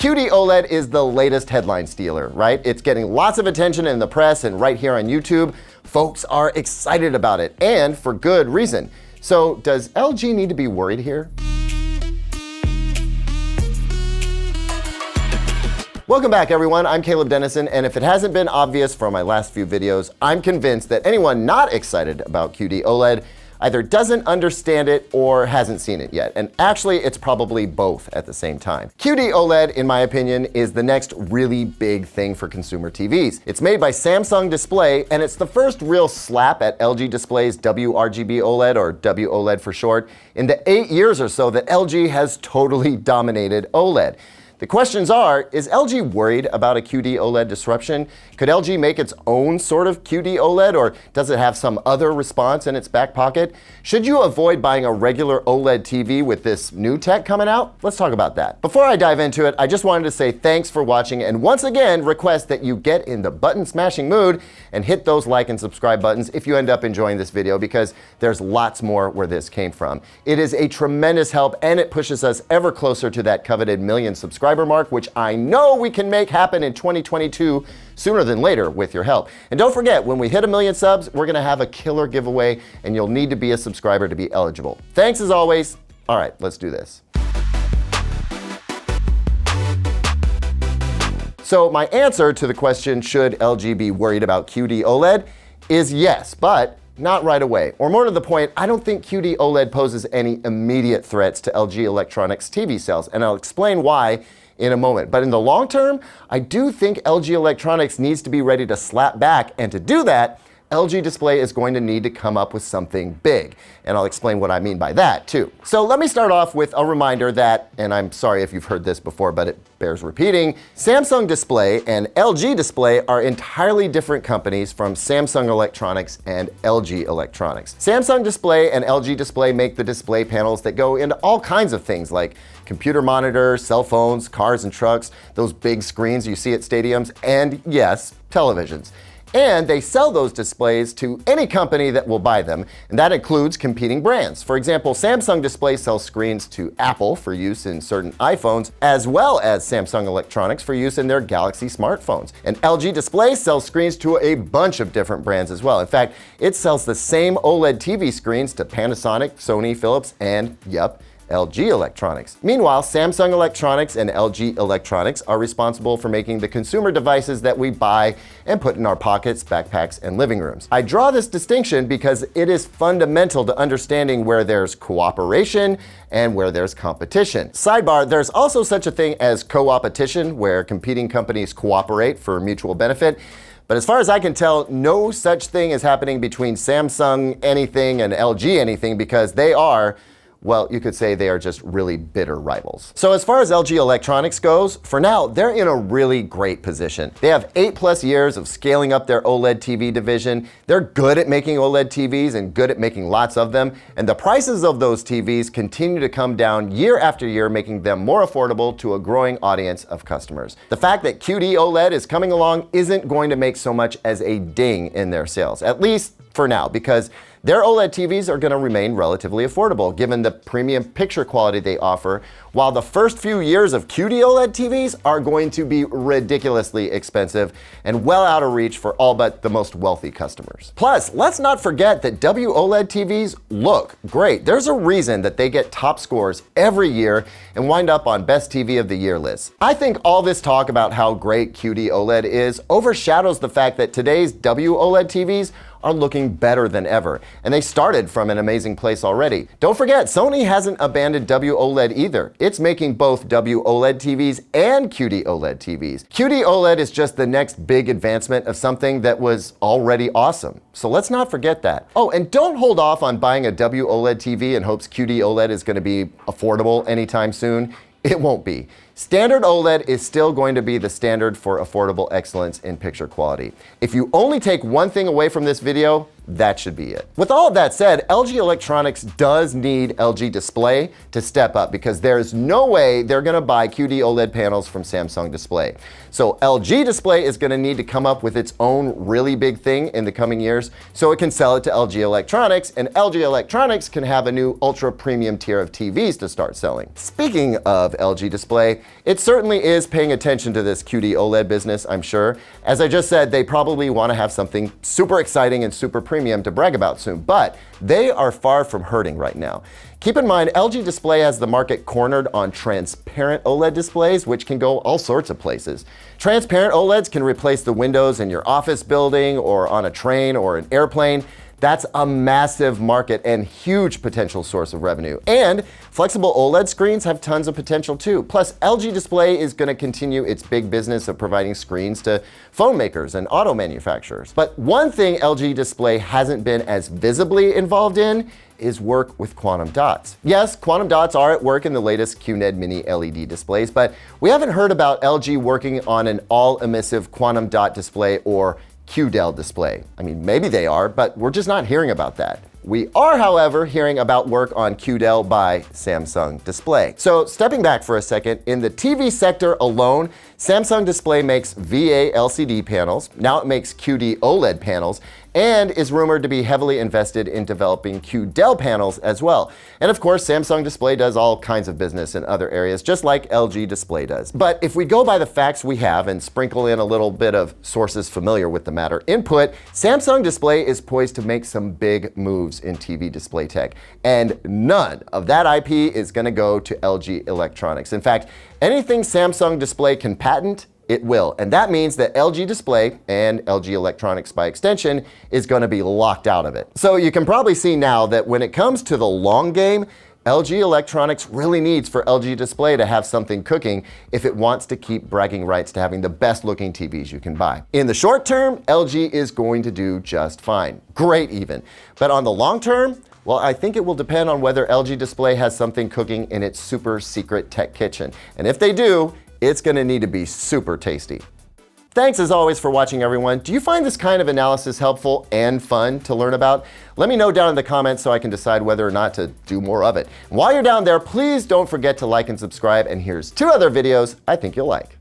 QD-OLED is the latest headline stealer, right? It's getting lots of attention in the press and right here on YouTube. Folks are excited about it, and for good reason. So does LG need to be worried here? Welcome back, everyone. I'm Caleb Dennison, and if it hasn't been obvious from my last few videos, I'm convinced that anyone not excited about QD-OLED either doesn't understand it or hasn't seen it yet. And actually, it's probably both at the same time. QD-OLED, in my opinion, is the next really big thing for consumer TVs. It's made by Samsung Display, and it's the first real slap at LG Display's WRGB OLED, or WOLED for short, in the 8 years or so that LG has totally dominated OLED. The questions are, is LG worried about a QD-OLED disruption? Could LG make its own sort of QD-OLED, or does it have some other response in its back pocket? Should you avoid buying a regular OLED TV with this new tech coming out? Let's talk about that. Before I dive into it, I just wanted to say thanks for watching, and once again request that you get in the button smashing mood and hit those like and subscribe buttons if you end up enjoying this video, because there's lots more where this came from. It is a tremendous help, and it pushes us ever closer to that coveted 1 million subscriber mark, which I know we can make happen in 2022 sooner than later with your help. And don't forget, when we hit 1 million subs, we're gonna have a killer giveaway, and you'll need to be a subscriber to be eligible. Thanks as always. All right, let's do this. So my answer to the question, should LG be worried about QD-OLED, is yes, but not right away. Or more to the point, I don't think QD-OLED poses any immediate threats to LG Electronics TV sales, and I'll explain why in a moment. But in the long term, I do think LG Electronics needs to be ready to slap back, and to do that, LG Display is going to need to come up with something big. And I'll explain what I mean by that too. So let me start off with a reminder that, and I'm sorry if you've heard this before, but it bears repeating, Samsung Display and LG Display are entirely different companies from Samsung Electronics and LG Electronics. Samsung Display and LG Display make the display panels that go into all kinds of things like computer monitors, cell phones, cars and trucks, those big screens you see at stadiums, and yes, televisions. And they sell those displays to any company that will buy them, and that includes competing brands. For example, Samsung Display sells screens to Apple for use in certain iPhones, as well as Samsung Electronics for use in their Galaxy smartphones. And LG Display sells screens to a bunch of different brands as well. In fact, it sells the same OLED TV screens to Panasonic, Sony, Philips, and LG Electronics. Meanwhile, Samsung Electronics and LG Electronics are responsible for making the consumer devices that we buy and put in our pockets, backpacks, and living rooms. I draw this distinction because it is fundamental to understanding where there's cooperation and where there's competition. Sidebar, there's also such a thing as co-opetition, where competing companies cooperate for mutual benefit. But as far as I can tell, no such thing is happening between Samsung anything and LG anything, because they are, well, you could say they are just really bitter rivals. So as far as LG Electronics goes, for now, they're in a really great position. They have 8+ years of scaling up their OLED TV division. They're good at making OLED TVs and good at making lots of them. And the prices of those TVs continue to come down year after year, making them more affordable to a growing audience of customers. The fact that QD-OLED is coming along isn't going to make so much as a ding in their sales, at least for now, because their OLED TVs are going to remain relatively affordable given the premium picture quality they offer, while the first few years of QD-OLED TVs are going to be ridiculously expensive and well out of reach for all but the most wealthy customers. Plus, let's not forget that WOLED TVs look great. There's a reason that they get top scores every year and wind up on Best TV of the Year lists. I think all this talk about how great QD-OLED is overshadows the fact that today's WOLED TVs are looking better than ever, and they started from an amazing place already. Don't forget, Sony hasn't abandoned WOLED either. It's making both WOLED TVs and QD-OLED TVs. QD-OLED is just the next big advancement of something that was already awesome. So let's not forget that. Oh, and don't hold off on buying a WOLED TV in hopes QD-OLED is going to be affordable anytime soon. It won't be. Standard OLED is still going to be the standard for affordable excellence in picture quality. If you only take one thing away from this video, that should be it. With all of that said, LG Electronics does need LG Display to step up because there's no way they're going to buy QD-OLED panels from Samsung Display. So LG Display is going to need to come up with its own really big thing in the coming years so it can sell it to LG Electronics, and LG Electronics can have a new ultra premium tier of TVs to start selling. Speaking of LG Display, it certainly is paying attention to this QD-OLED business, I'm sure. As I just said, they probably want to have something super exciting and super premium to brag about soon, but they are far from hurting right now. Keep in mind, LG Display has the market cornered on transparent OLED displays, which can go all sorts of places. Transparent OLEDs can replace the windows in your office building or on a train or an airplane. That's a massive market and huge potential source of revenue. And flexible OLED screens have tons of potential too. Plus, LG Display is going to continue its big business of providing screens to phone makers and auto manufacturers. But one thing LG Display hasn't been as visibly involved in is work with quantum dots. Yes, quantum dots are at work in the latest QD mini LED displays, but we haven't heard about LG working on an all-emissive quantum dot display or Qdoled display. I mean, maybe they are, but we're just not hearing about that. We are, however, hearing about work on Qdoled by Samsung Display. So stepping back for a second, in the TV sector alone, Samsung Display makes VA LCD panels, now it makes QD-OLED panels, and is rumored to be heavily invested in developing Qdoled panels as well. And of course, Samsung Display does all kinds of business in other areas, just like LG Display does. But if we go by the facts we have and sprinkle in a little bit of sources familiar with the matter input, Samsung Display is poised to make some big moves in TV display tech. And none of that IP is going to go to LG Electronics. In fact, anything Samsung Display can patent, it will. And that means that LG Display, and LG Electronics by extension, is going to be locked out of it. So you can probably see now that when it comes to the long game, LG Electronics really needs for LG Display to have something cooking if it wants to keep bragging rights to having the best looking TVs you can buy. In the short term, LG is going to do just fine. Great even. But on the long term, well, I think it will depend on whether LG Display has something cooking in its super secret tech kitchen. And if they do, it's going to need to be super tasty. Thanks as always for watching, everyone. Do you find this kind of analysis helpful and fun to learn about? Let me know down in the comments so I can decide whether or not to do more of it. And while you're down there, please don't forget to like and subscribe. And here's 2 other videos I think you'll like.